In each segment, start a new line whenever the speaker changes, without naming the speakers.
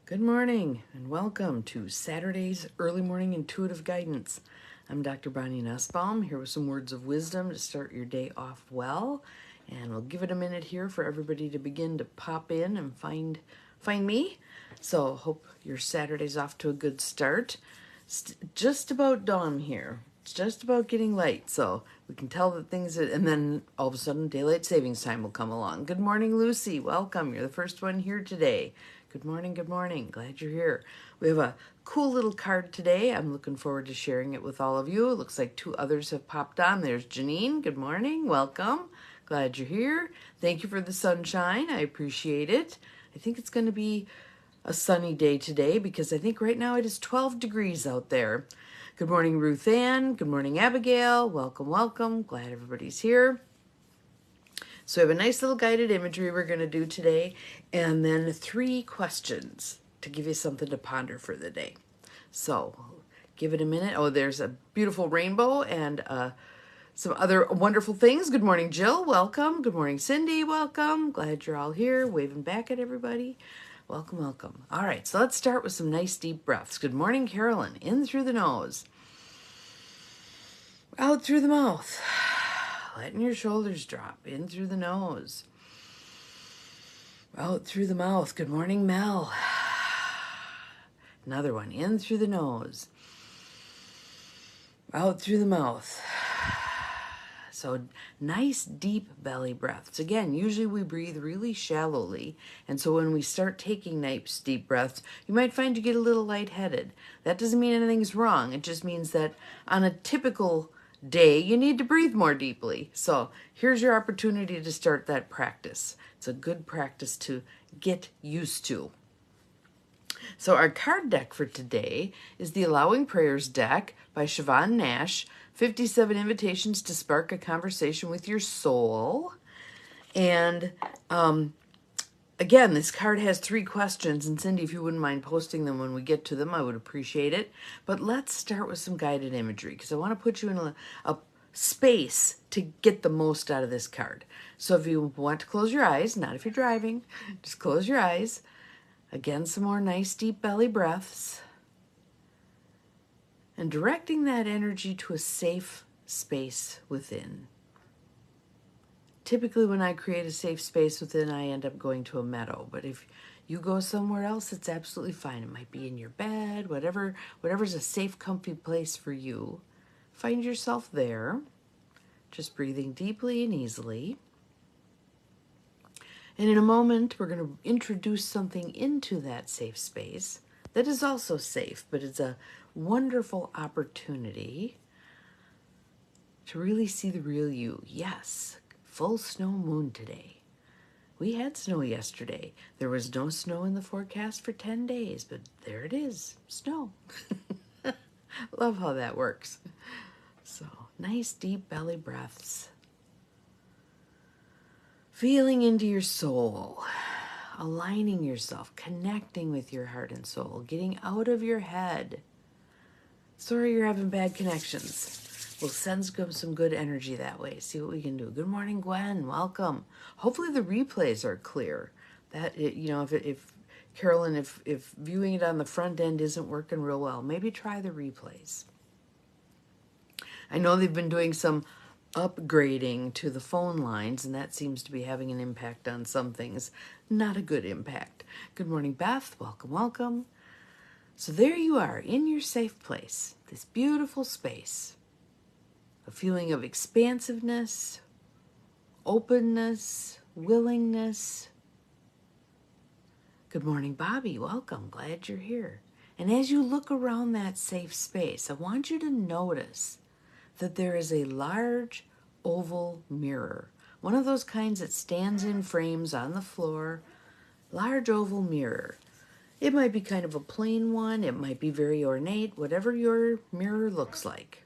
Good morning and welcome to Saturday's Early Morning Intuitive Guidance. I'm Dr. Bonnie Nussbaum here with some words of wisdom to start your day off well. And we'll give it a minute here for everybody to begin to pop in and find me. So hope your Saturday's off to a good start. It's just about dawn here. It's just about getting light, so we can tell that and then all of a sudden daylight savings time will come along. Good morning, Lucy. Welcome. You're the first one here today. Good morning, good morning. Glad you're here. We have a cool little card today. I'm looking forward to sharing it with all of you. It looks like two others have popped on. There's Janine. Good morning. Welcome. Glad you're here. Thank you for the sunshine. I appreciate it. I think it's going to be a sunny day today because I think right now it is 12 degrees out there. Good morning, Ruth Ann. Good morning, Abigail. Welcome, welcome. Glad everybody's here. So we have a nice little guided imagery we're going to do today, and then 3 questions to give you something to ponder for the day. So give it a minute. Oh, there's a beautiful rainbow and some other wonderful things. Good morning, Jill. Welcome. Good morning, Cindy. Welcome. Glad you're all here. Waving back at everybody. Welcome, welcome. All right, so let's start with some nice deep breaths. Good morning, Carolyn. In through the nose. Out through the mouth. Letting your shoulders drop. In through the nose. Out through the mouth. Good morning, Mel. Another one. In through the nose. Out through the mouth. So nice deep belly breaths. Again, usually we breathe really shallowly. And so when we start taking nice deep breaths, you might find you get a little lightheaded. That doesn't mean anything's wrong. It just means that on a typical day, you need to breathe more deeply. So here's your opportunity to start that practice. It's a good practice to get used to. So our card deck for today is the Allowing Prayers deck by Siobhan Nash, 57 Invitations to Spark a Conversation with Your Soul. And again, this card has 3 questions, and Cindy, if you wouldn't mind posting them when we get to them, I would appreciate it. But let's start with some guided imagery, because I want to put you in a space to get the most out of this card. So if you want to close your eyes, not if you're driving, just close your eyes. Again, some more nice deep belly breaths. And directing that energy to a safe space within. Typically when I create a safe space within, I end up going to a meadow. But if you go somewhere else, it's absolutely fine. It might be in your bed, whatever's a safe, comfy place for you. Find yourself there, just breathing deeply and easily. And in a moment, we're going to introduce something into that safe space that is also safe, but it's a wonderful opportunity to really see the real you. Yes, full snow moon today. We had snow yesterday. There was no snow in the forecast for 10 days, but there it is, snow. Love how that works. So, nice deep belly breaths. Feeling into your soul, aligning yourself, connecting with your heart and soul, getting out of your head. Sorry you're having bad connections. We'll send some good energy that way. See what we can do. Good morning, Gwen. Welcome. Hopefully the replays are clear. That if Carolyn, if viewing it on the front end isn't working real well, maybe try the replays. I know they've been doing some upgrading to the phone lines, and that seems to be having an impact on some things. Not a good impact. Good morning, Beth. Welcome, welcome. So there you are in your safe place, this beautiful space. A feeling of expansiveness, openness, willingness. Good morning, Bobby. Welcome. Glad you're here. And as you look around that safe space, I want you to notice that there is a large oval mirror. One of those kinds that stands in frames on the floor. Large oval mirror. It might be kind of a plain one. It might be very ornate, whatever your mirror looks like.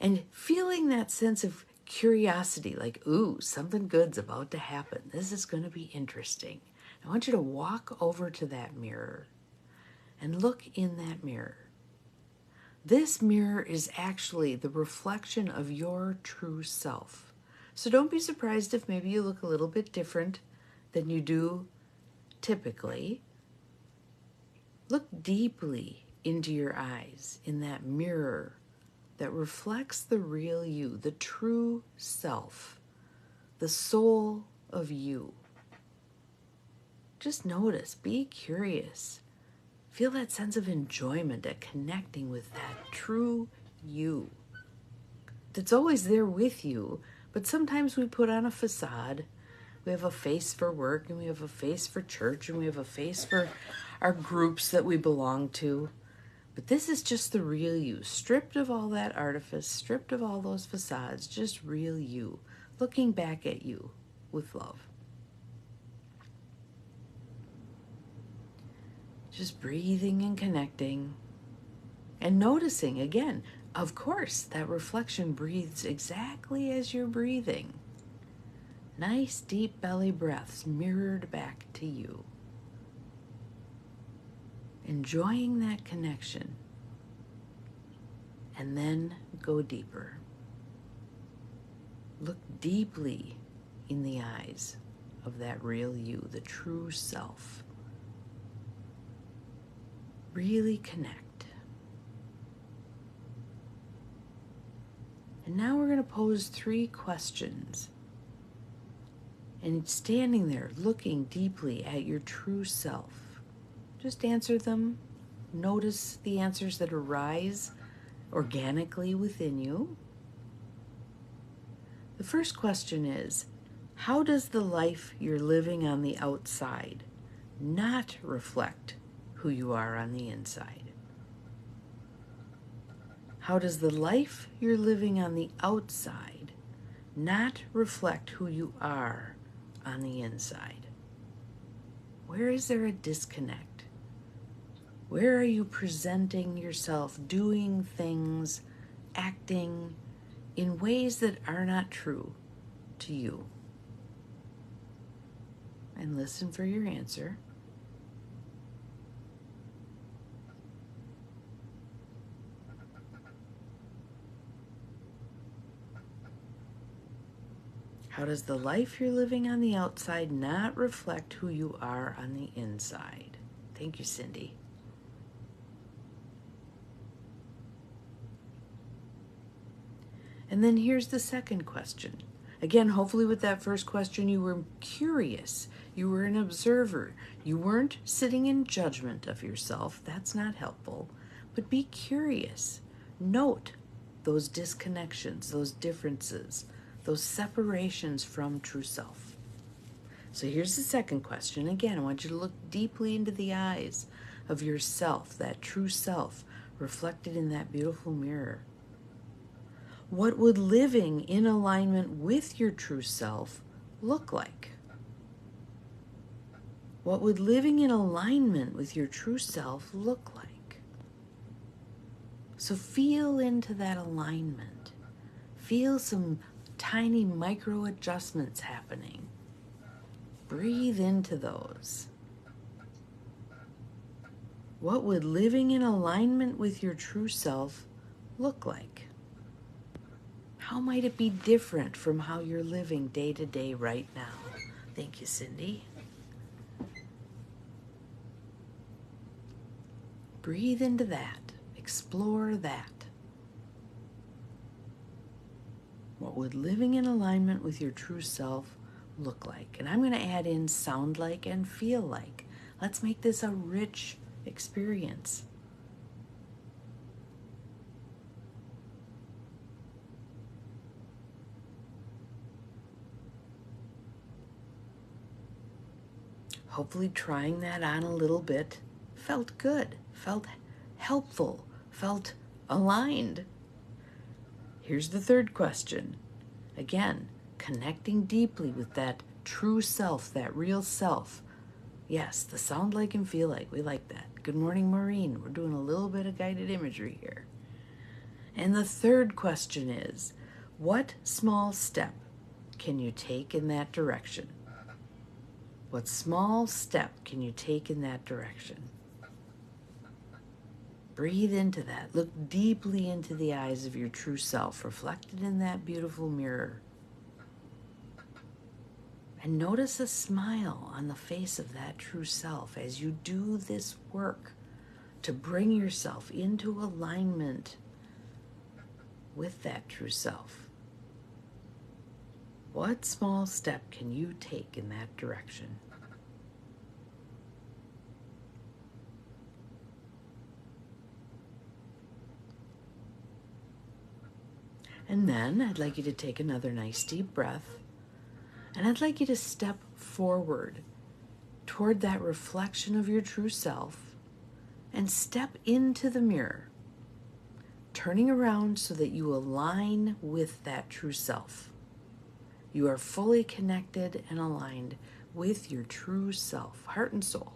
And feeling that sense of curiosity, like, ooh, something good's about to happen. This is going to be interesting. I want you to walk over to that mirror and look in that mirror. This mirror is actually the reflection of your true self. So don't be surprised if maybe you look a little bit different than you do typically. Look deeply into your eyes in that mirror that reflects the real you, the true self, the soul of you. Just notice, be curious. Feel that sense of enjoyment at connecting with that true you that's always there with you, but sometimes we put on a facade. We have a face for work, and we have a face for church, and we have a face for our groups that we belong to. But this is just the real you, stripped of all that artifice, stripped of all those facades, just real you, looking back at you with love. Just breathing and connecting and noticing again. Of course, that reflection breathes exactly as you're breathing. Nice deep belly breaths mirrored back to you. Enjoying that connection. And then go deeper. Look deeply in the eyes of that real you, the true self. Really connect. And now we're going to pose 3 questions. And standing there, looking deeply at your true self. Just answer them. Notice the answers that arise organically within you. The first question is, how does the life you're living on the outside not reflect who you are on the inside? How does the life you're living on the outside not reflect who you are on the inside? Where is there a disconnect? Where are you presenting yourself, doing things, acting in ways that are not true to you? And listen for your answer. How does the life you're living on the outside not reflect who you are on the inside? Thank you, Cindy. And then here's the second question. Again, hopefully with that first question, you were curious. You were an observer. You weren't sitting in judgment of yourself. That's not helpful. But be curious. Note those disconnections, those differences, those separations from true self. So here's the second question. Again, I want you to look deeply into the eyes of yourself, that true self, reflected in that beautiful mirror. What would living in alignment with your true self look like? What would living in alignment with your true self look like? So feel into that alignment. Feel some tiny micro adjustments happening. Breathe into those. What would living in alignment with your true self look like? How might it be different from how you're living day to day right now? Thank you, Cindy. Breathe into that. Explore that. What would living in alignment with your true self look like? And I'm going to add in sound like and feel like. Let's make this a rich experience. Hopefully trying that on a little bit felt good, felt helpful, felt aligned. Here's the third question. Again, connecting deeply with that true self, that real self. Yes, the sound like and feel like. We like that. Good morning, Maureen. We're doing a little bit of guided imagery here. And the third question is, what small step can you take in that direction? What small step can you take in that direction? Breathe into that. Look deeply into the eyes of your true self, reflected in that beautiful mirror. And notice a smile on the face of that true self as you do this work to bring yourself into alignment with that true self. What small step can you take in that direction? And then I'd like you to take another nice deep breath, and I'd like you to step forward toward that reflection of your true self and step into the mirror, turning around so that you align with that true self. You are fully connected and aligned with your true self, heart and soul.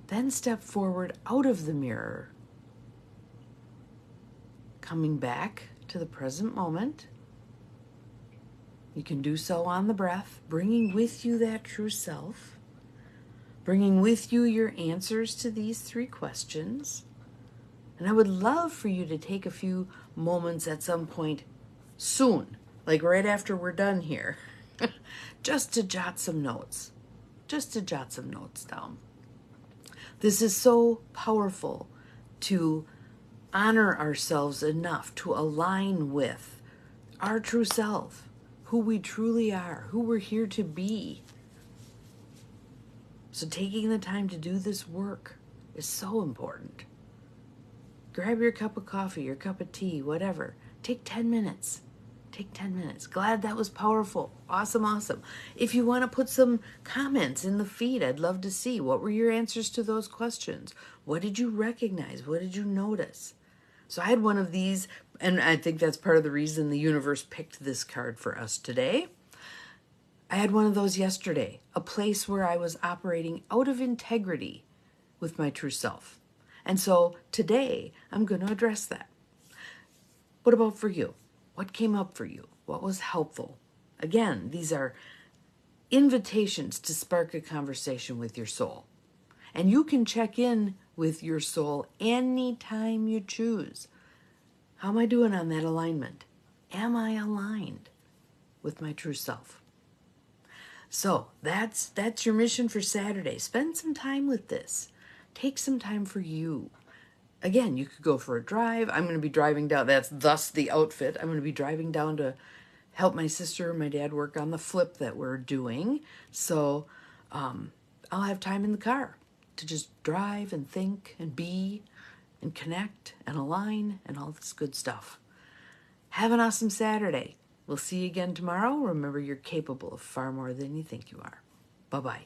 Then step forward out of the mirror, coming back to the present moment. You can do so on the breath, bringing with you that true self, bringing with you your answers to these 3 questions. And I would love for you to take a few moments at some point soon, like right after we're done here, just to jot some notes, down. This is so powerful to honor ourselves enough to align with our true self, who we truly are, who we're here to be. So taking the time to do this work is so important. Grab your cup of coffee, your cup of tea, whatever. Take 10 minutes. Glad that was powerful. Awesome. If you want to put some comments in the feed, I'd love to see. What were your answers to those questions? What did you recognize? What did you notice? So I had one of these, and I think that's part of the reason the universe picked this card for us today. I had one of those yesterday, a place where I was operating out of integrity with my true self. And so today, I'm going to address that. What about for you? What came up for you? What was helpful? Again, these are invitations to spark a conversation with your soul. And you can check in with your soul anytime you choose. How am I doing on that alignment? Am I aligned with my true self? So that's your mission for Saturday. Spend some time with this. Take some time for you. Again, you could go for a drive. I'm going to be driving down. That's thus the outfit. I'm going to be driving down to help my sister and my dad work on the flip that we're doing. So I'll have time in the car to just drive and think and be and connect and align and all this good stuff. Have an awesome Saturday. We'll see you again tomorrow. Remember, you're capable of far more than you think you are. Bye-bye.